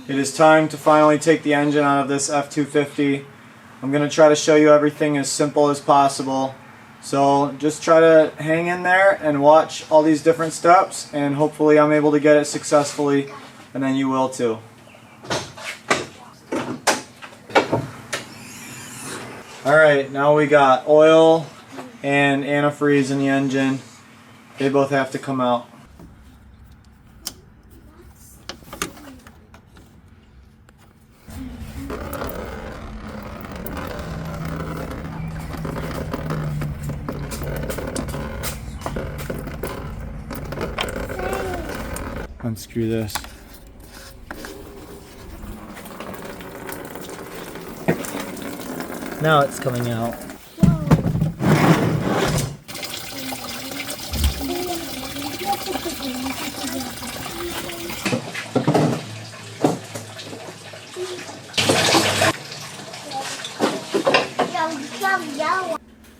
It is time to finally take the engine out of this F250. I'm going to try to show you everything as simple as possible. So just try to hang in there and watch all these different steps, and hopefully I'm able to get it successfully, and then you will too. Alright, now we got oil and antifreeze in the engine. They both have to come out. Unscrew this. Now it's coming out.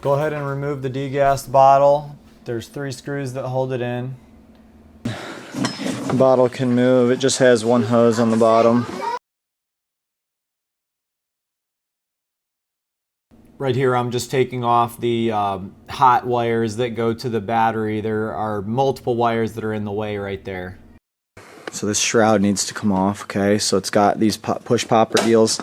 Go ahead and remove the degassed bottle. There's 3 screws that hold it in. The bottle can move. It just has one hose on the bottom. Right here I'm just taking off the hot wires that go to the battery. There are multiple wires that are in the way right there. So this shroud needs to come off, okay? So it's got these push popper deals,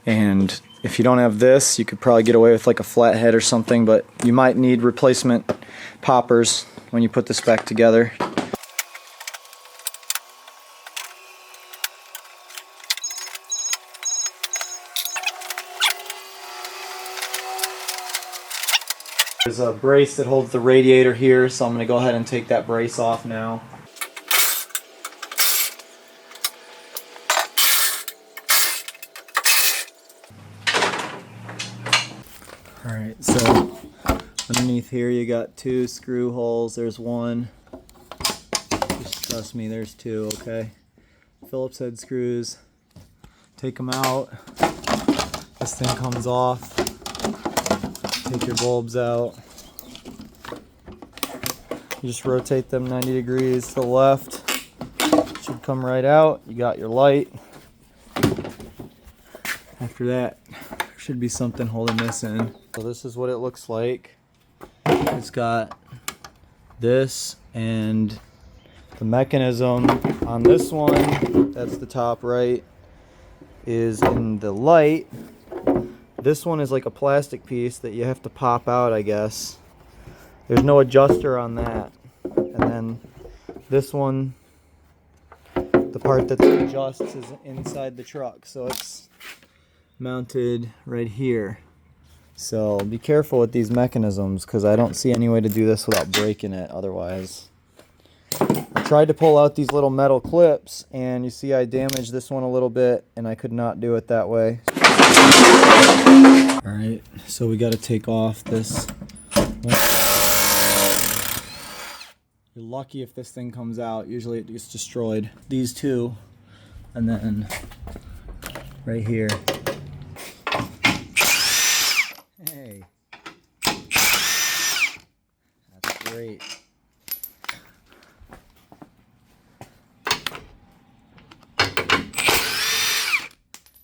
and if you don't have this, you could probably get away with like a flathead or something, but you might need replacement poppers when you put this back together. There's a brace that holds the radiator here, so I'm going to go ahead and take that brace off now. Alright, so underneath here you got 2 screw holes. There's one. Just trust me, there's 2, okay? Phillips head screws. Take them out. This thing comes off. Take your bulbs out. You just rotate them 90 degrees to the left. Should come right out. You got your light. After that, there should be something holding this in. So this is what it looks like. It's got this, and the mechanism on this one, that's the top right, is in the light. This one is like a plastic piece that you have to pop out, I guess. There's no adjuster on that. And then this one, the part that adjusts is inside the truck. So it's mounted right here. So be careful with these mechanisms, because I don't see any way to do this without breaking it otherwise. I tried to pull out these little metal clips, and you see I damaged this one a little bit, and I could not do it that way. Alright, so we got to take off this. You're lucky if this thing comes out. Usually it gets destroyed. These 2, and then right here. Hey. That's great.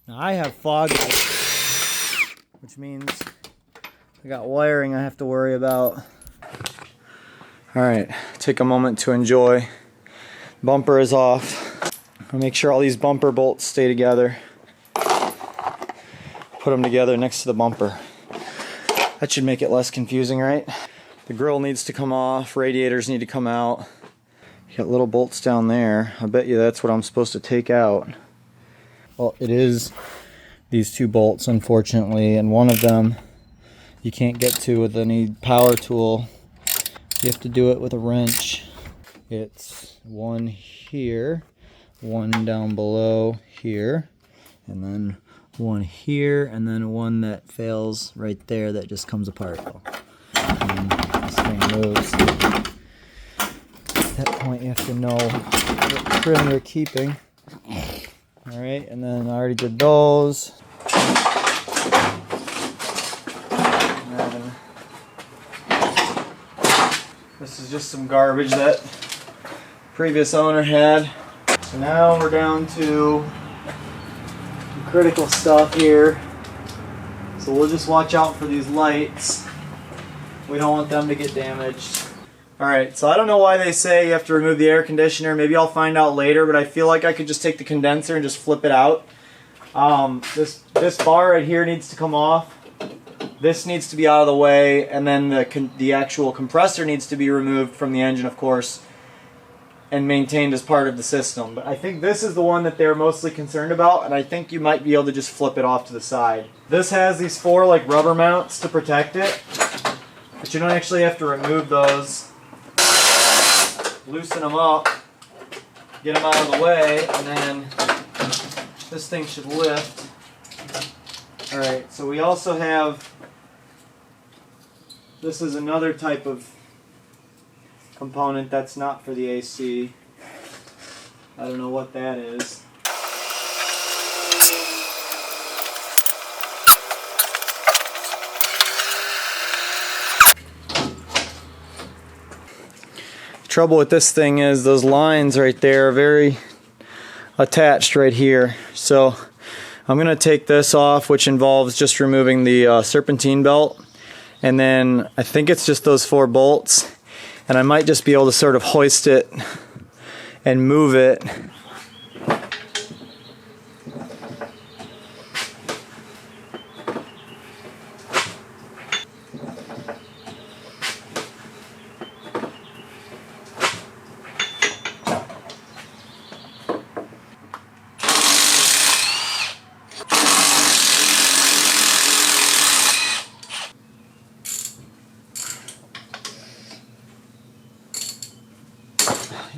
Now I have fog lights, which means I got wiring I have to worry about. Alright, take a moment to enjoy. Bumper is off. I'll make sure all these bumper bolts stay together. Put them together next to the bumper. That should make it less confusing, right? The grille needs to come off, radiators need to come out. You got little bolts down there. I bet you that's what I'm supposed to take out. Well, it is these 2 bolts, unfortunately, and one of them you can't get to with any power tool. You have to do it with a wrench. It's one here, one down below here, and then one here, and then one that fails right there that just comes apart. And this thing moves. At that point you have to know what trim you're keeping. Alright, and then I already did those. This is just some garbage that previous owner had. So now we're down to critical stuff here. So we'll just watch out for these lights. We don't want them to get damaged. Alright, so I don't know why they say you have to remove the air conditioner. Maybe I'll find out later, but I feel like I could just take the condenser and just flip it out. This bar right here needs to come off. This needs to be out of the way, and then the actual compressor needs to be removed from the engine, of course, and maintained as part of the system. But I think this is the one that they're mostly concerned about, and I think you might be able to just flip it off to the side. This has these 4 like rubber mounts to protect it, but you don't actually have to remove those. Loosen them up, get them out of the way, and then this thing should lift. Alright, so we also have, this is another type of component that's not for the AC. I don't know what that is. The trouble with this thing is those lines right there are very attached right here. So I'm going to take this off, which involves just removing the serpentine belt. And then I think it's just those 4 bolts. And I might just be able to sort of hoist it and move it.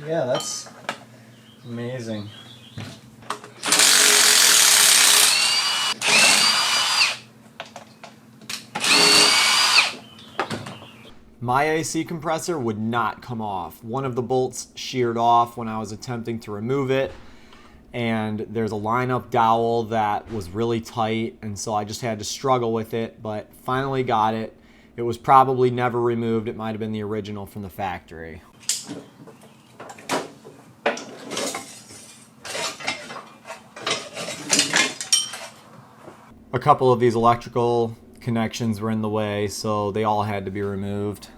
Yeah, that's amazing. My AC compressor would not come off. One of the bolts sheared off when I was attempting to remove it, and there's a lineup dowel that was really tight, and so I just had to struggle with it, but finally got it. It was probably never removed. It might have been the original from the factory. A couple of these electrical connections were in the way, so they all had to be removed.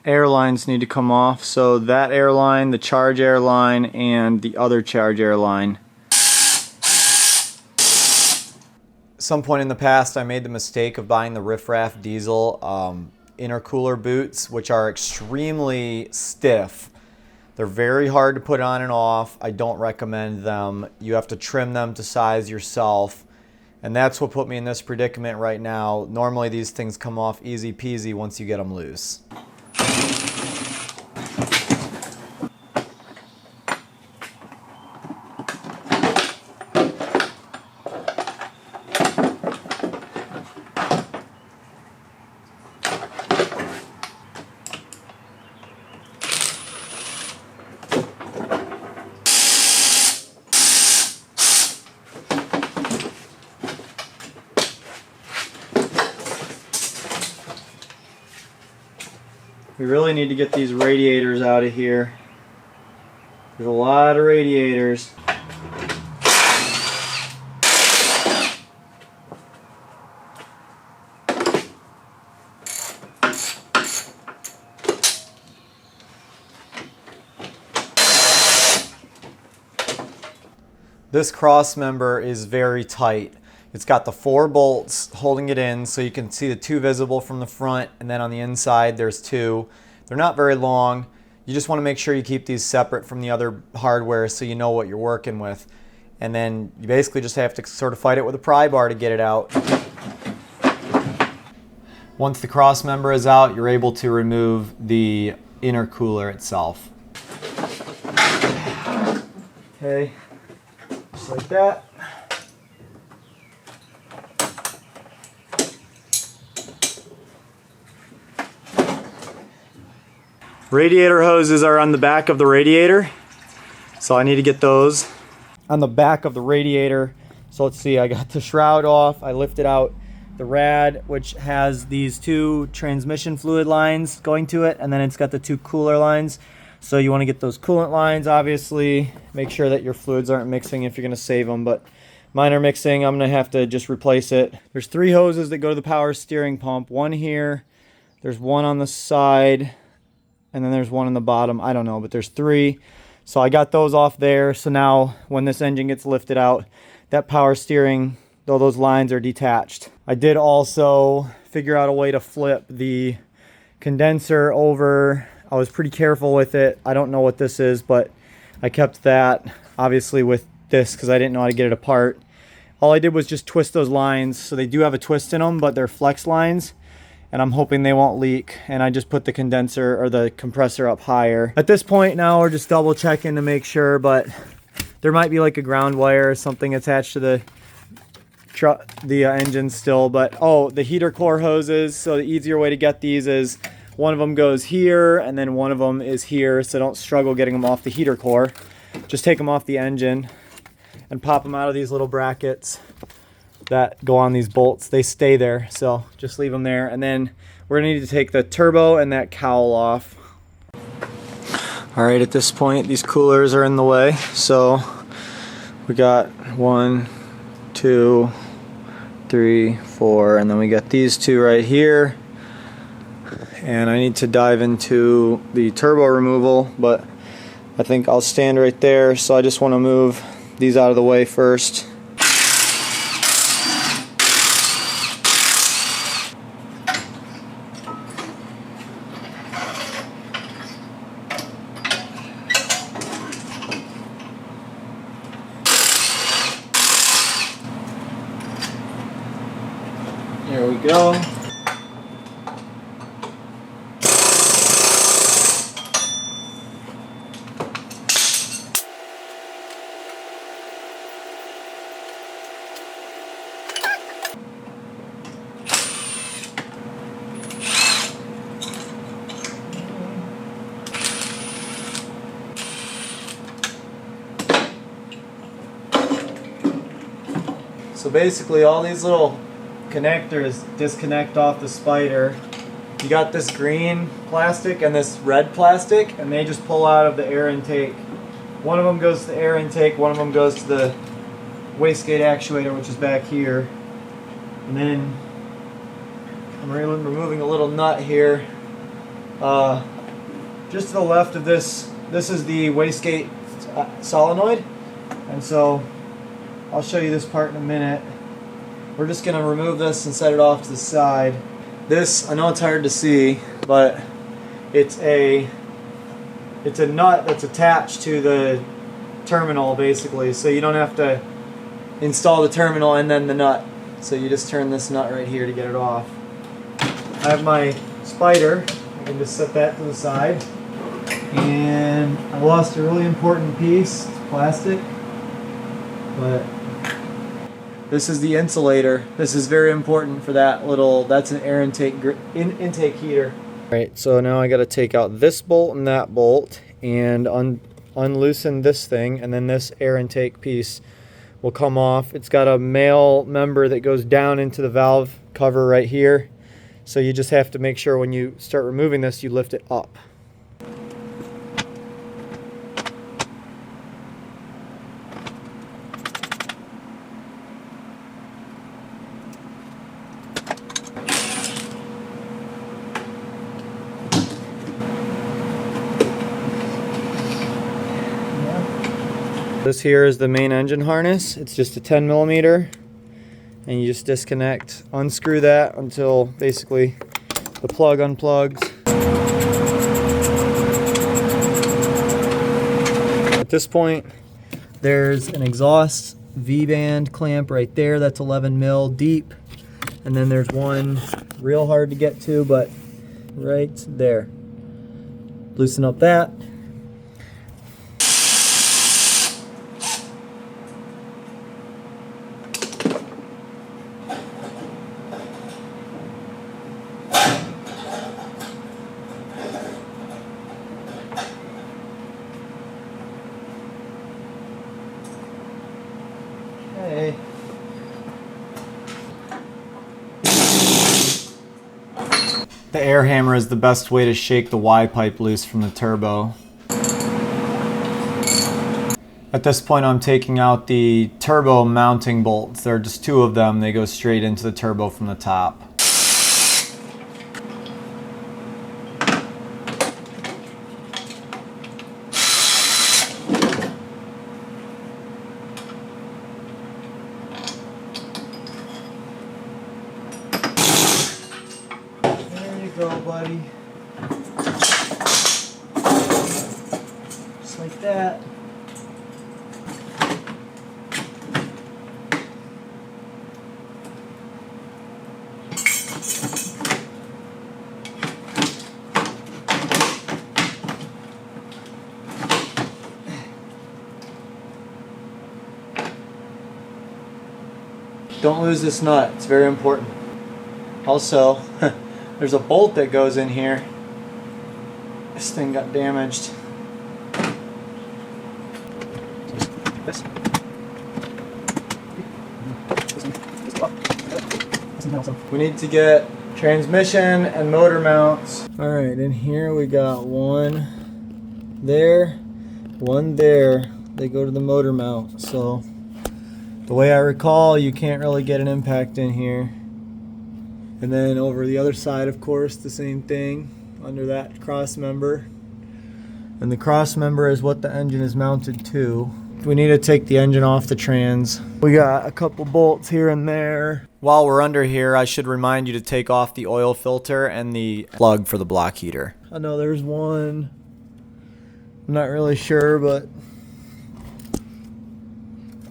Air lines need to come off, so that air line, the charge air line, and the other charge air line. Some point in the past I made the mistake of buying the riffraff diesel intercooler boots, which are extremely stiff. They're very hard to put on and off. I don't recommend them. You have to trim them to size yourself, and that's what put me in this predicament right now. Normally these things come off easy peasy once you get them loose. We really need to get these radiators out of here. There's a lot of radiators. This cross member is very tight. It's got the 4 bolts holding it in, so you can see the 2 visible from the front, and then on the inside there's 2. They're not very long. You just want to make sure you keep these separate from the other hardware so you know what you're working with. And then you basically just have to sort of fight it with a pry bar to get it out. Once the cross member is out, you're able to remove the intercooler itself. Okay, just like that. Radiator hoses are on the back of the radiator, so I need to get those. On the back of the radiator, So let's see, I got the shroud off. I lifted out the rad, which has these 2 transmission fluid lines going to it, and then it's got the 2 cooler lines. So you want to get those coolant lines, obviously. Make sure that your fluids aren't mixing if you're going to save them, but mine are mixing. I'm going to have to just replace it. There's 3 hoses that go to the power steering pump. One here, there's one on the side, and then there's one on the bottom. I don't know, but there's 3. So I got those off there. So now when this engine gets lifted out, that power steering, though those lines are detached. I did also figure out a way to flip the condenser over. I was pretty careful with it. I don't know what this is, but I kept that obviously with this because I didn't know how to get it apart. All I did was just twist those lines. So they do have a twist in them, but they're flex lines, and I'm hoping they won't leak. And I just put the condenser or the compressor up higher. At this point now we're just double checking to make sure, but there might be like a ground wire or something attached to the engine still. But oh, the heater core hoses. So the easier way to get these is one of them goes here and then one of them is here, so don't struggle getting them off the heater core. Just take them off the engine and pop them out of these little brackets that go on these bolts. They stay there, so just leave them there. And then we're gonna need to take the turbo and that cowl off. All right, at this point these coolers are in the way, so we got 1, 2, 3, 4, and then we got these 2 right here. And I need to dive into the turbo removal, but I think I'll stand right there. So I just want to move these out of the way first. There we go. So basically all these little connectors disconnect off the spider. You got this green plastic and this red plastic, and they just pull out of the air intake. One of them goes to the air intake, one of them goes to the wastegate actuator, which is back here. And then I'm removing a little nut here. Just to the left of this is the wastegate solenoid, and so I'll show you this part in a minute. We're just going to remove this and set it off to the side. This, I know it's hard to see, but it's a nut that's attached to the terminal basically, so you don't have to install the terminal and then the nut. So you just turn this nut right here to get it off. I have my spider. I can just set that to the side. And I lost a really important piece. It's plastic, but this is the insulator. This is very important for that little, that's an air intake intake heater. Alright, so now I got to take out this bolt and that bolt and unloosen this thing, and then this air intake piece will come off. It's got a male member that goes down into the valve cover right here. So you just have to make sure when you start removing this, you lift it up. This here is the main engine harness. It's just a 10mm, and you just disconnect, unscrew that until basically the plug unplugs. At this point, there's an exhaust V-band clamp right there. That's 11mm deep, and then there's one real hard to get to, but right there. Loosen up that. The air hammer is the best way to shake the Y pipe loose from the turbo. At this point, I'm taking out the turbo mounting bolts. There are just 2 of them. They go straight into the turbo from the top. There you go, buddy. Just like that. Don't lose this nut, it's very important. Also, there's a bolt that goes in here. This thing got damaged. This. We need to get transmission and motor mounts. Alright, in here we got one there, one there. They go to the motor mount, so the way I recall, you can't really get an impact in here. And then over the other side, of course, the same thing under that cross member. And the cross member is what the engine is mounted to. We need to take the engine off the trans. We got a couple bolts here and there. While we're under here, I should remind you to take off the oil filter and the plug for the block heater. I know there's one. I'm not really sure, but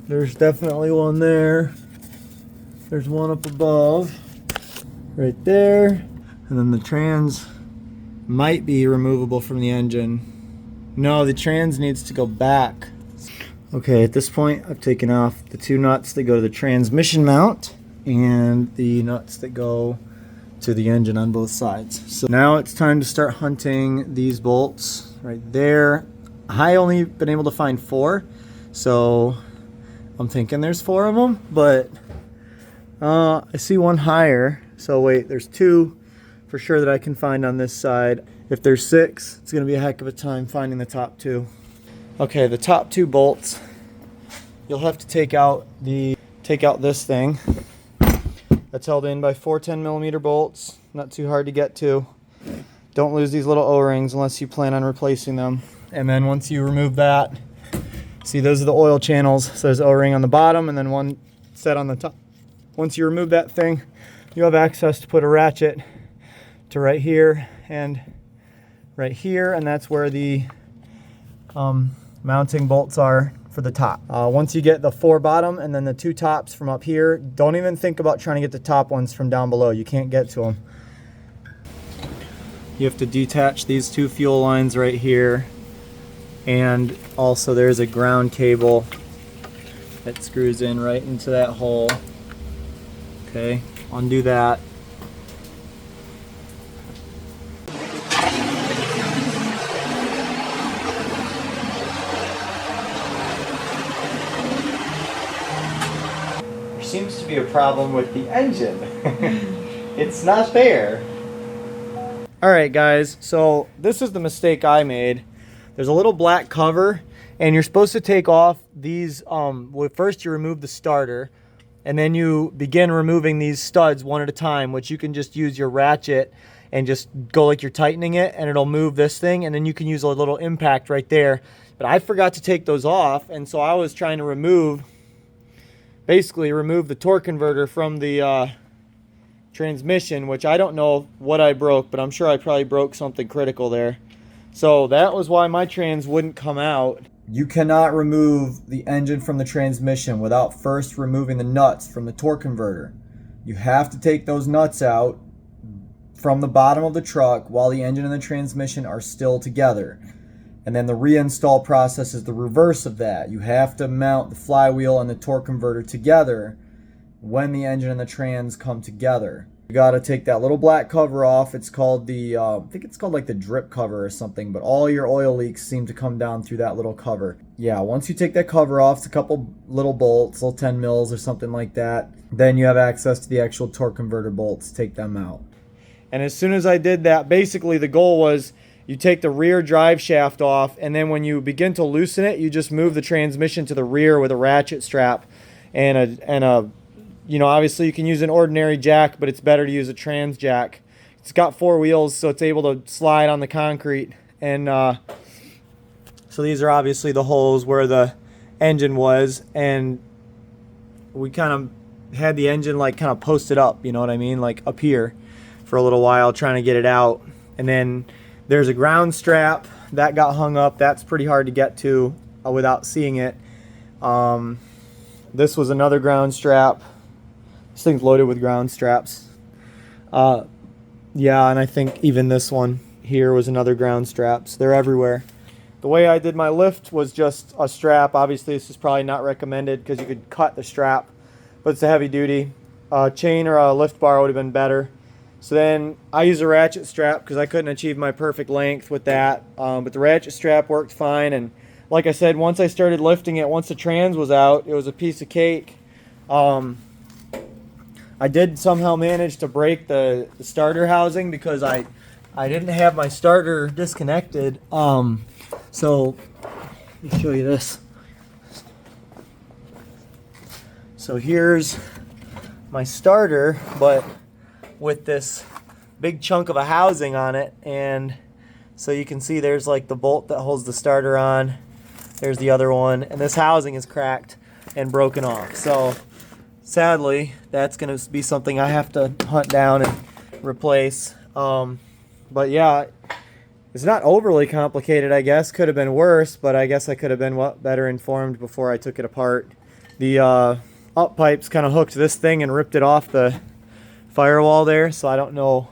there's definitely one there. There's one up above, right there. And then the trans might be removable from the engine. No, the trans needs to go back. Okay, at this point, I've taken off the 2 nuts that go to the transmission mount and the nuts that go to the engine on both sides. So now it's time to start hunting these bolts right there. I only been able to find 4, so I'm thinking there's 4 of them, but I see one higher. So wait, there's 2 for sure that I can find on this side. If there's 6, it's gonna be a heck of a time finding the top 2. Okay, the top 2 bolts, you'll have to take out this thing. That's held in by 4 10mm bolts. Not too hard to get to. Don't lose these little O-rings unless you plan on replacing them. And then once you remove that, see, those are the oil channels. So there's O-ring on the bottom and then one set on the top. Once you remove that thing, you have access to put a ratchet to right here and right here, and that's where the mounting bolts are for the top. Once you get the 4 bottom and then the 2 tops from up here, don't even think about trying to get the top ones from down below. You can't get to them. You have to detach these 2 fuel lines right here. And also there's a ground cable that screws in right into that hole. Okay, undo that. There seems to be a problem with the engine. It's not there. Alright guys, so this is the mistake I made. There's a little black cover, and you're supposed to take off these, well, first you remove the starter, and then you begin removing these studs one at a time, which you can just use your ratchet and just go like you're tightening it, and it'll move this thing, and then you can use a little impact right there. But I forgot to take those off, and so I was trying to basically remove the torque converter from the transmission, which I don't know what I broke, but I'm sure I probably broke something critical there. So that was why my trans wouldn't come out. You cannot remove the engine from the transmission without first removing the nuts from the torque converter. You have to take those nuts out from the bottom of the truck while the engine and the transmission are still together. And then the reinstall process is the reverse of that. You have to mount the flywheel and the torque converter together when the engine and the trans come together. You gotta take that little black cover off. It's called the, I think it's called like the drip cover or something, but all your oil leaks seem to come down through that little cover. Yeah, once you take that cover off, it's a couple little bolts, little 10 mils or something like that. Then you have access to the actual torque converter bolts. Take them out. And as soon as I did that, basically the goal was you take the rear drive shaft off, and then when you begin to loosen it, you just move the transmission to the rear with a ratchet strap and a you know, obviously you can use an ordinary jack, but it's better to use a trans jack. It's got 4 wheels, so it's able to slide on the concrete. And so these are obviously the holes where the engine was, and we kind of had the engine like kind of posted up, you know what I mean, like up here for a little while trying to get it out. And then there's a ground strap that got hung up. That's pretty hard to get to without seeing it. This was another ground strap. This thing's loaded with ground straps. Yeah, and I think even this one here was another ground straps. They're everywhere. The way I did my lift was just a strap. Obviously this is probably not recommended because you could cut the strap, but it's a heavy duty. Chain or a lift bar would have been better. So then I used a ratchet strap because I couldn't achieve my perfect length with that. But the ratchet strap worked fine. And like I said, once I started lifting it, once the trans was out, it was a piece of cake. I did somehow manage to break the starter housing because I didn't have my starter disconnected. So let me show you this. So here's my starter, but with this big chunk of a housing on it, and so you can see there's like the bolt that holds the starter on. There's the other one, and this housing is cracked and broken off. So sadly, that's going to be something I have to hunt down and replace. But yeah, it's not overly complicated, I guess. Could have been worse, but I guess I could have been better informed before I took it apart. The up pipes kind of hooked this thing and ripped it off the firewall there, so I don't know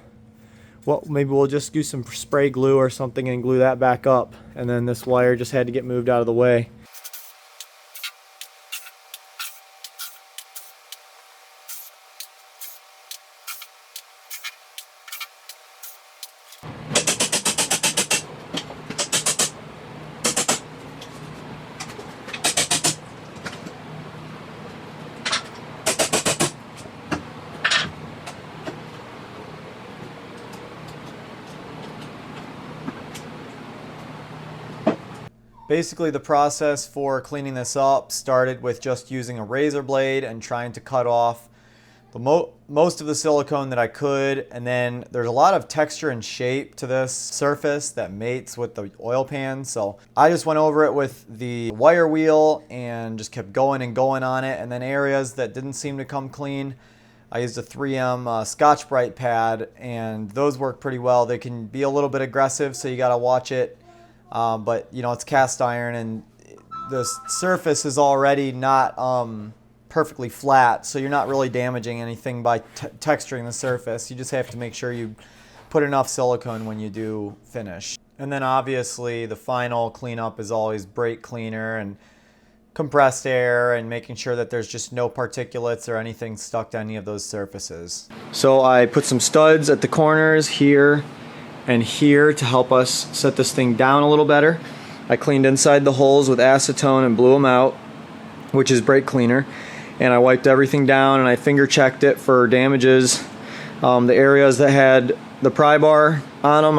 what. Maybe we'll just do some spray glue or something and glue that back up, and then this wire just had to get moved out of the way. Basically, the process for cleaning this up started with just using a razor blade and trying to cut off the most of the silicone that I could. And then there's a lot of texture and shape to this surface that mates with the oil pan. So I just went over it with the wire wheel and just kept going and going on it. And then areas that didn't seem to come clean, I used a 3M Scotch-Brite pad, and those work pretty well. They can be a little bit aggressive, so you gotta watch it. But you know, it's cast iron and the surface is already not perfectly flat, so you're not really damaging anything by texturing the surface. You just have to make sure you put enough silicone when you do finish. And then obviously the final cleanup is always brake cleaner and compressed air and making sure that there's just no particulates or anything stuck to any of those surfaces. So I put some studs at the corners here and here to help us set this thing down a little better. I cleaned inside the holes with acetone and blew them out, which is brake cleaner. And I wiped everything down and I finger checked it for damages. The areas that had the pry bar on them,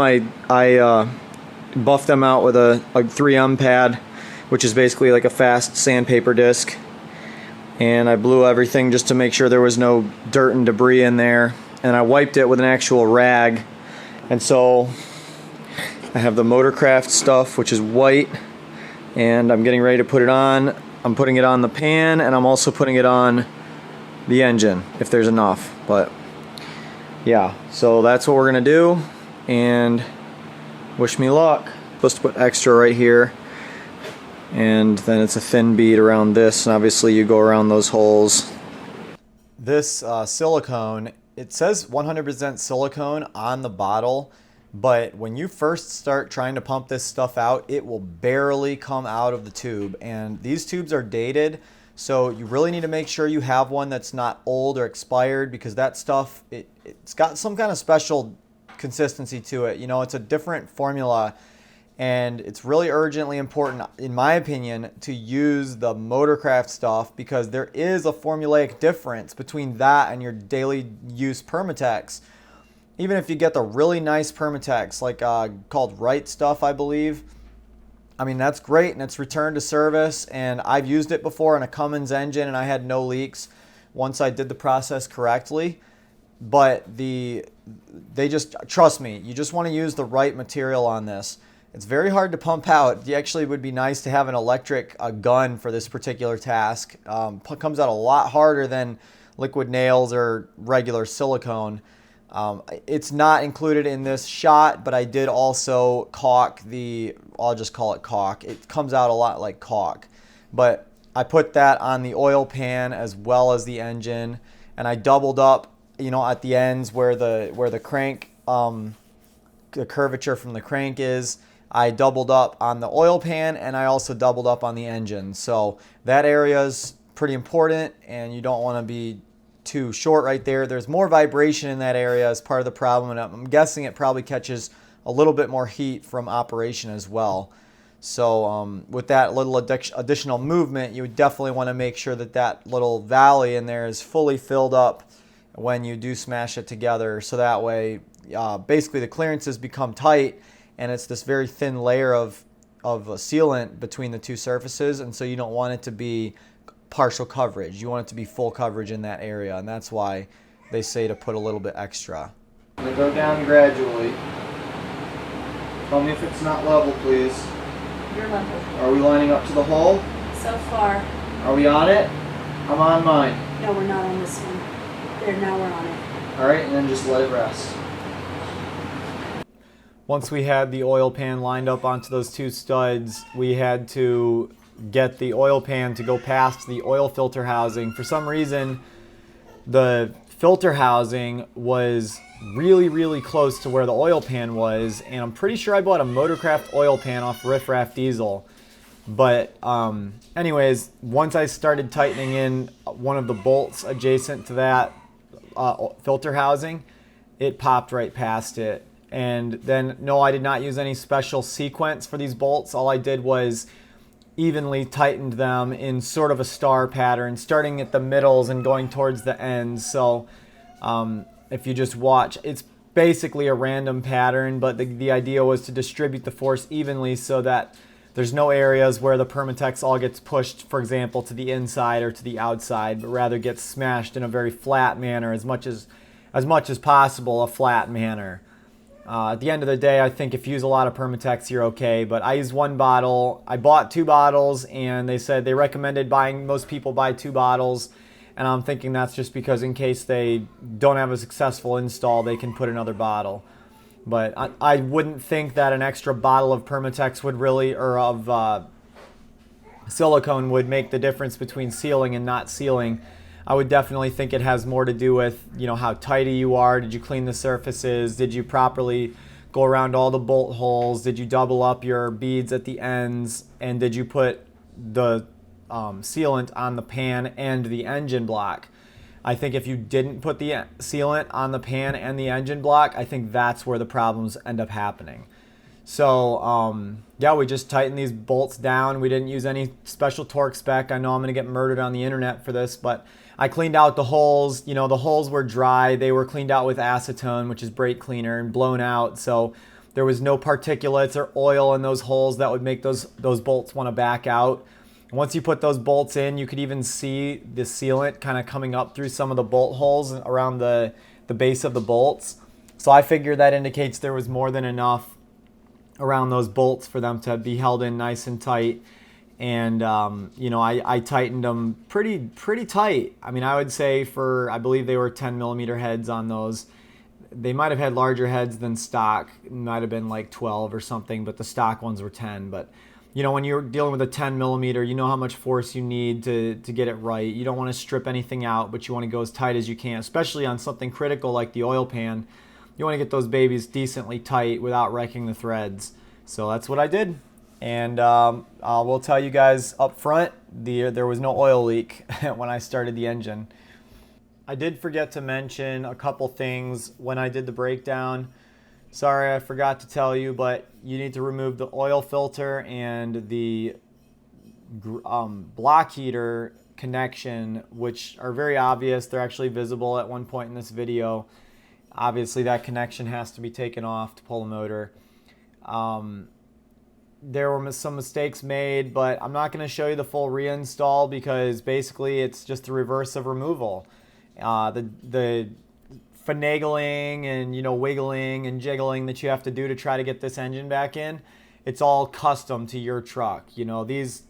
I buffed them out with a 3M pad, which is basically like a fast sandpaper disc. And I blew everything just to make sure there was no dirt and debris in there. And I wiped it with an actual rag. And so I have the Motorcraft stuff, which is white, and I'm getting ready to put it on. I'm putting it on the pan, and I'm also putting it on the engine if there's enough. But yeah, so that's what we're gonna do, and wish me luck. Supposed to put extra right here, and then it's a thin bead around this, and obviously you go around those holes. This silicone, it says 100% silicone on the bottle, but when you first start trying to pump this stuff out, it will barely come out of the tube. And these tubes are dated, so you really need to make sure you have one that's not old or expired, because that stuff, it's got some kind of special consistency to it. You know, it's a different formula, and it's really urgently important, in my opinion, to use the Motorcraft stuff, because there is a formulaic difference between that and your daily use Permatex. even if you get the really nice Permatex, like called Right Stuff, I believe. I mean, that's great, and it's returned to service, and I've used it before in a Cummins engine, and I had no leaks once I did the process correctly. But they just, trust me, you just want to use the right material on this. It's very hard to pump out. It actually would be nice to have an electric gun for this particular task. Comes out a lot harder than liquid nails or regular silicone. It's not included in this shot, but I did also caulk I'll just call it caulk. It comes out a lot like caulk. But I put that on the oil pan as well as the engine, and I doubled up, at the ends where the crank, the curvature from the crank is. I doubled up on the oil pan, and I also doubled up on the engine. So that area is pretty important, and you don't want to be too short right there. There's more vibration in that area as part of the problem, and I'm guessing it probably catches a little bit more heat from operation as well. So with that little additional movement, you would definitely want to make sure that that little valley in there is fully filled up when you do smash it together, so that way basically the clearances become tight, and it's this very thin layer of sealant between the two surfaces, and so you don't want it to be partial coverage. You want it to be full coverage in that area, and that's why they say to put a little bit extra. I'm going to go down gradually. Tell me if it's not level, please. You're level. Are we lining up to the hole? So far. Are we on it? I'm on mine. No, we're not on this one. There, now we're on it. Alright, and then just let it rest. Once we had the oil pan lined up onto those two studs, we had to get the oil pan to go past the oil filter housing. For some reason, the filter housing was really close to where the oil pan was, and I'm pretty sure I bought a Motorcraft oil pan off Riff Raff Diesel. But anyways, once I started tightening in one of the bolts adjacent to that filter housing, it popped right past it. And then, no, I did not use any special sequence for these bolts. All I did was evenly tightened them in sort of a star pattern, starting at the middles and going towards the ends. So if you just watch, it's basically a random pattern, but the idea was to distribute the force evenly so that there's no areas where the Permatex all gets pushed, for example, to the inside or to the outside, but rather gets smashed in a very flat manner, as much as possible, a flat manner. At the end of the day, I think if you use a lot of Permatex, you're okay. But I used one bottle. I bought 2 bottles, and they said they recommended most people buy 2 bottles. And I'm thinking that's just because in case they don't have a successful install, they can put another bottle. But I wouldn't think that an extra bottle of Permatex would really, or of silicone would make the difference between sealing and not sealing. I would definitely think it has more to do with, how tidy you are. Did you clean the surfaces? Did you properly go around all the bolt holes? Did you double up your beads at the ends? And did you put the sealant on the pan and the engine block? I think if you didn't put the sealant on the pan and the engine block, I think that's where the problems end up happening. So, yeah, we just tightened these bolts down. We didn't use any special torque spec. I know I'm going to get murdered on the internet for this, but I cleaned out the holes. The holes were dry. They were cleaned out with acetone, which is brake cleaner, and blown out. So there was no particulates or oil in those holes that would make those bolts want to back out. Once you put those bolts in, you could even see the sealant kind of coming up through some of the bolt holes around the base of the bolts. So I figured that indicates there was more than enough around those bolts for them to be held in nice and tight. And I tightened them pretty tight. I mean, I would say I believe they were 10 millimeter heads on those. They might have had larger heads than stock. It might have been like 12 or something, but the stock ones were 10. But when you're dealing with a 10 millimeter, you know how much force you need to get it right. You don't want to strip anything out, but you want to go as tight as you can, especially on something critical like the oil pan. You want to get those babies decently tight without wrecking the threads. So that's what I did. And I will tell you guys up front, there was no oil leak when I started the engine. I did forget to mention a couple things when I did the breakdown. Sorry, I forgot to tell you, but you need to remove the oil filter and the block heater connection, which are very obvious. They're actually visible at one point in this video. Obviously that connection has to be taken off to pull the motor. There were some mistakes made, but I'm not going to show you the full reinstall because basically it's just the reverse of removal. The finagling and, you know, wiggling and jiggling that you have to do to try to get this engine back in, it's all custom to your truck. You know, these,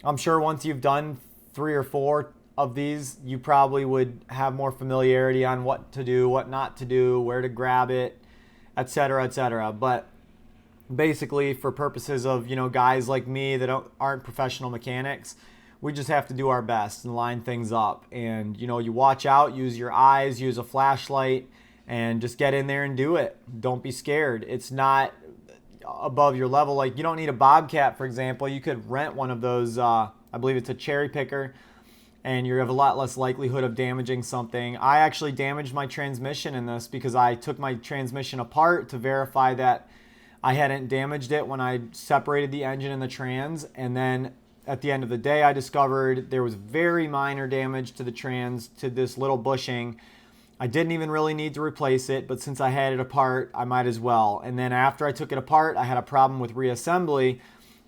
I'm sure once you've done 3 or 4 of these, you probably would have more familiarity on what to do, what not to do, where to grab it, etc., etc. But basically, for purposes of, you know, guys like me that aren't professional mechanics, we just have to do our best and line things up. And, you know, you watch out, use your eyes, use a flashlight, and just get in there and do it. Don't be scared. It's not above your level. Like, you don't need a Bobcat, for example. You could rent one of those, I believe it's a cherry picker, and you have a lot less likelihood of damaging something. I actually damaged my transmission in this because I took my transmission apart to verify that I hadn't damaged it when I separated the engine and the trans, and then at the end of the day I discovered there was very minor damage to the trans, to this little bushing. I didn't even really need to replace it, but since I had it apart, I might as well. And then after I took it apart, I had a problem with reassembly,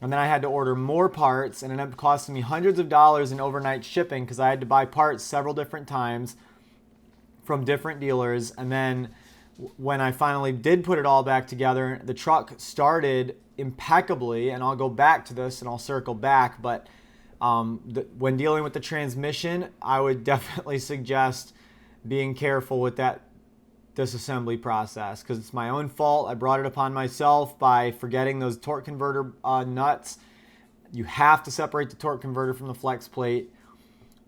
and then I had to order more parts, and it ended up costing me hundreds of dollars in overnight shipping because I had to buy parts several different times from different dealers. And then when I finally did put it all back together, the truck started impeccably, and I'll go back to this and I'll circle back, but when dealing with the transmission, I would definitely suggest being careful with that disassembly process because it's my own fault. I brought it upon myself by forgetting those torque converter nuts. You have to separate the torque converter from the flex plate.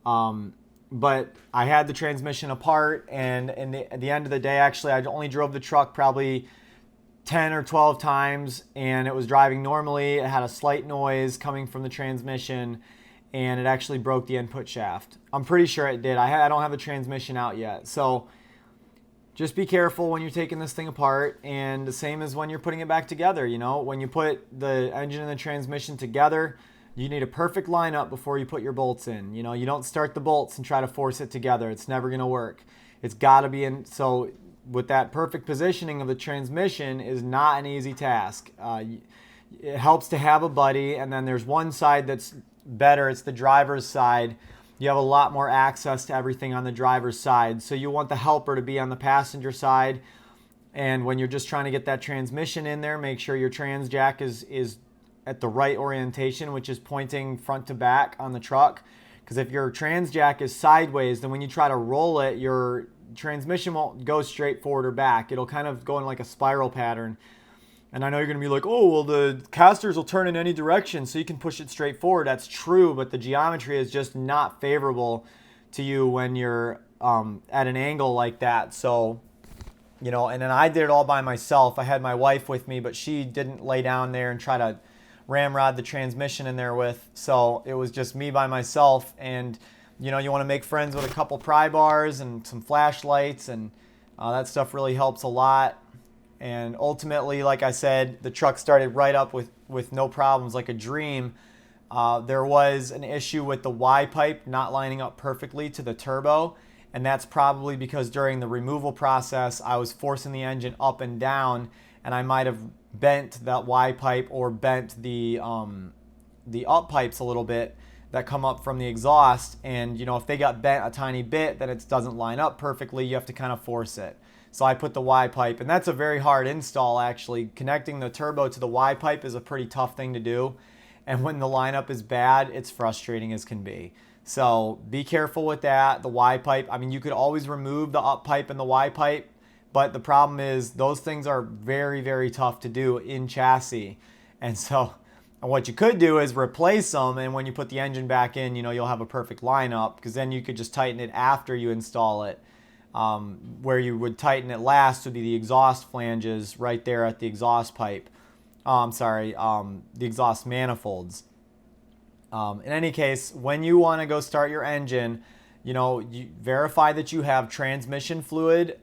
But I had the transmission apart, and at the end of the day, actually, I only drove the truck probably 10 or 12 times, and it was driving normally. It had a slight noise coming from the transmission, and it actually broke the input shaft. I'm pretty sure it did. I don't have the transmission out yet. So just be careful when you're taking this thing apart, and the same as when you're putting it back together. You know, when you put the engine and the transmission together, you need a perfect lineup before you put your bolts in. You know, you don't start the bolts and try to force it together. It's never going to work. It's got to be in. So with that perfect positioning of the transmission is not an easy task. It helps to have a buddy, and then there's one side that's better. It's the driver's side. You have a lot more access to everything on the driver's side. So you want the helper to be on the passenger side. And when you're just trying to get that transmission in there, make sure your trans jack is at the right orientation, which is pointing front to back on the truck. Because if your trans jack is sideways, then when you try to roll it, your transmission won't go straight forward or back. It'll kind of go in like a spiral pattern. And I know you're going to be like, oh, well, the casters will turn in any direction, so you can push it straight forward. That's true, but the geometry is just not favorable to you when you're at an angle like that. So, you know, and then I did it all by myself. I had my wife with me, but she didn't lay down there and try to ramrod the transmission in there with. So it was just me by myself. And, you know, you want to make friends with a couple pry bars and some flashlights, and that stuff really helps a lot. And ultimately, like I said, the truck started right up with no problems, like a dream. There was an issue with the Y pipe not lining up perfectly to the turbo, and that's probably because during the removal process, I was forcing the engine up and down, and I might have bent that Y pipe or bent the up pipes a little bit that come up from the exhaust. And, you know, if they got bent a tiny bit, then it doesn't line up perfectly. You have to kind of force it. So I put the Y pipe, and that's a very hard install, actually. Connecting the turbo to the Y pipe is a pretty tough thing to do. And when the lineup is bad, it's frustrating as can be. So be careful with that. The Y pipe, I mean, you could always remove the up pipe and the Y pipe, but the problem is those things are very, very tough to do in chassis. And so what you could do is replace them, and when you put the engine back in, you know, you'll have a perfect lineup, because then you could just tighten it after you install it. Where you would tighten it last would be the exhaust flanges right there at the exhaust pipe. The exhaust manifolds. In any case, when you want to go start your engine, you know, you verify that you have transmission fluid.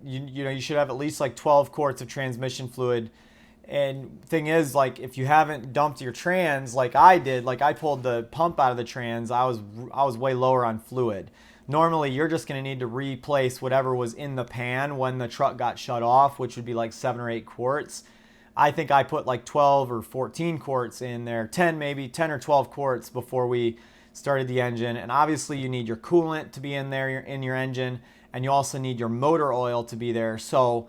You know, you should have at least like 12 quarts of transmission fluid. And thing is, like, if you haven't dumped your trans like I did, like I pulled the pump out of the trans, I was way lower on fluid. Normally, you're just going to need to replace whatever was in the pan when the truck got shut off, which would be like 7 or 8 quarts. I think I put like 12 or 14 quarts in there, 10 maybe, 10 or 12 quarts before we started the engine. And obviously you need your coolant to be in there in your engine, and you also need your motor oil to be there. So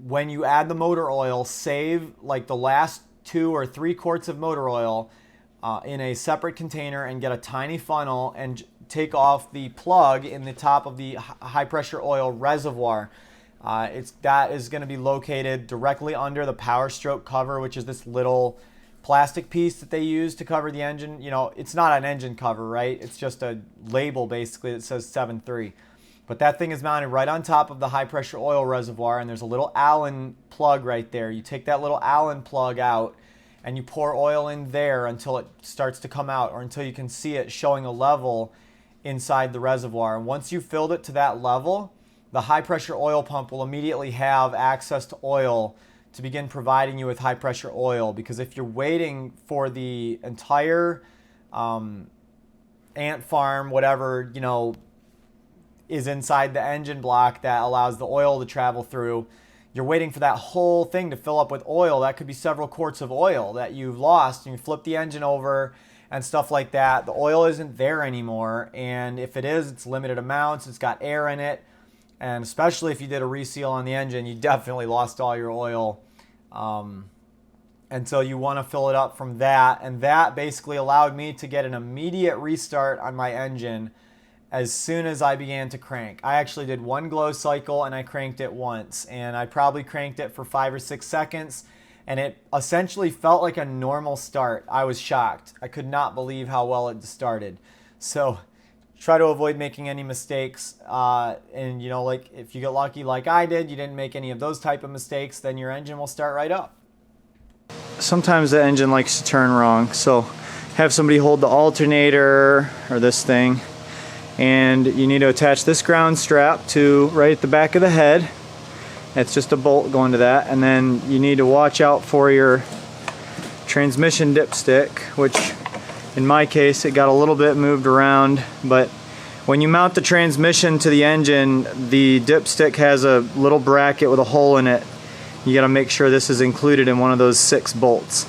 when you add the motor oil, save like the last 2 or 3 quarts of motor oil in a separate container and get a tiny funnel and take off the plug in the top of the high pressure oil reservoir. That is going to be located directly under the Powerstroke cover, which is this little plastic piece that they use to cover the engine. You know, it's not an engine cover, right? It's just a label basically that says 7.3. But that thing is mounted right on top of the high pressure oil reservoir, and there's a little Allen plug right there. You take that little Allen plug out and you pour oil in there until it starts to come out, or until you can see it showing a level inside the reservoir. And once you've filled it to that level, the high pressure oil pump will immediately have access to oil to begin providing you with high pressure oil. Because if you're waiting for the entire ant farm, whatever, you know, is inside the engine block that allows the oil to travel through, you're waiting for that whole thing to fill up with oil. That could be several quarts of oil that you've lost, and you flip the engine over and stuff like that. The oil isn't there anymore, and if it is, it's limited amounts, it's got air in it, and especially if you did a reseal on the engine, you definitely lost all your oil. And so you want to fill it up from that, and that basically allowed me to get an immediate restart on my engine as soon as I began to crank. I actually did 1 glow cycle and I cranked it once, and I probably cranked it for 5 or 6 seconds, and it essentially felt like a normal start. I was shocked. I could not believe how well it started. So try to avoid making any mistakes, and you know, like if you get lucky like I did, you didn't make any of those type of mistakes, then your engine will start right up. Sometimes the engine likes to turn wrong, so have somebody hold the alternator or this thing, and you need to attach this ground strap to right at the back of the head. It's just a bolt going to that, and then you need to watch out for your transmission dipstick, which in my case it got a little bit moved around, but when you mount the transmission to the engine, the dipstick has a little bracket with a hole in it. You got to make sure this is included in one of those 6 bolts.